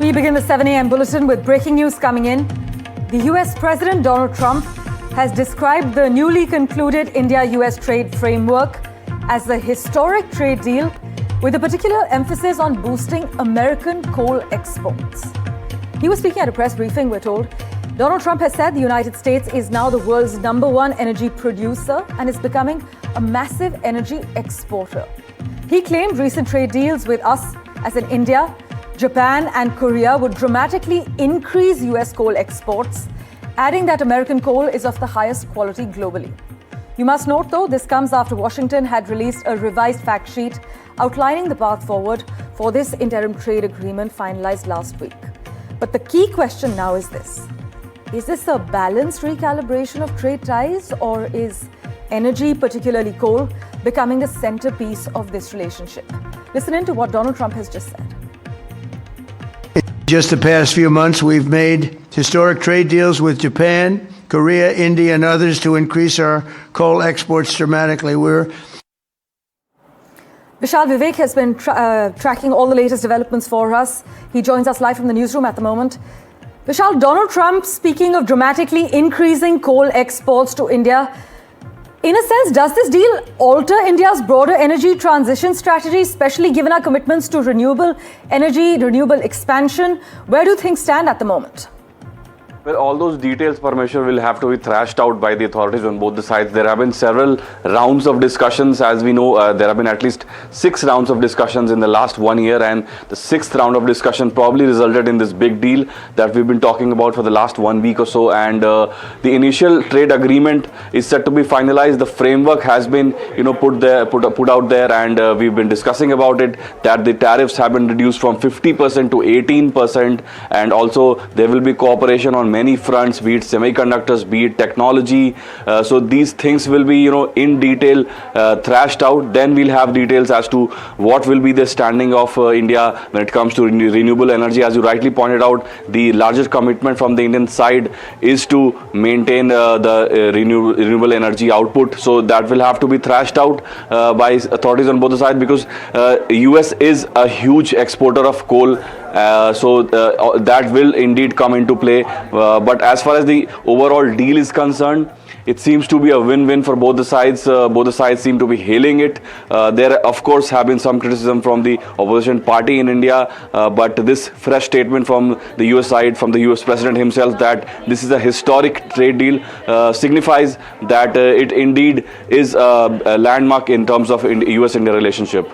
We begin the 7 a.m. bulletin with breaking news coming in. The U.S. President Donald Trump has described the newly concluded India-U.S. trade framework as a historic trade deal with a particular emphasis on boosting American coal exports. He was speaking at a press briefing, we're told. Donald Trump has said the United States is now the world's #1 energy producer and is becoming a massive energy exporter. He claimed recent trade deals with us, as in India, Japan and Korea, would dramatically increase US coal exports, adding that American coal is of the highest quality globally. You must note, though, this comes after Washington had released a revised fact sheet outlining the path forward for this interim trade agreement finalized last week. But the key question now is this. Is this a balanced recalibration of trade ties, or is energy, particularly coal, becoming the centerpiece of this relationship? Listen in to what Donald Trump has just said. In just the past few months, we've made historic trade deals with Japan, Korea, India, and others to increase our coal exports dramatically. Vishal Vivek has been tracking all the latest developments for us. He joins us live from the newsroom at the moment. Vishal, Donald Trump speaking of dramatically increasing coal exports to India. In a sense, does this deal alter India's broader energy transition strategy, especially given our commitments to renewable energy, renewable expansion? Where do things stand at the moment? Well, all those details, Parmeshwar, will have to be thrashed out by the authorities on both the sides. There have been several rounds of discussions. As we know, there have been at least 6 rounds of discussions in the last 1 year, and the 6th round of discussion probably resulted in this big deal that we've been talking about for the last 1 week or so. And the initial trade agreement is set to be finalized. The framework has been, put out there, and we've been discussing about it. That the tariffs have been reduced from 50% to 18%, and also there will be cooperation on many fronts, be it semiconductors, be it technology. So these things will be, in detail thrashed out. Then we'll have details as to what will be the standing of India when it comes to renewable energy. As you rightly pointed out, the largest commitment from the Indian side is to maintain the renewable energy output. So that will have to be thrashed out by authorities on both the sides, because US is a huge exporter of coal. So that will indeed come into play. But as far as the overall deal is concerned, it seems to be a win-win for both the sides. Both the sides seem to be hailing it. There, of course, have been some criticism from the opposition party in India. But this fresh statement from the US side, from the US president himself, that this is a historic trade deal, signifies that it indeed is a landmark in terms of US-India relationship.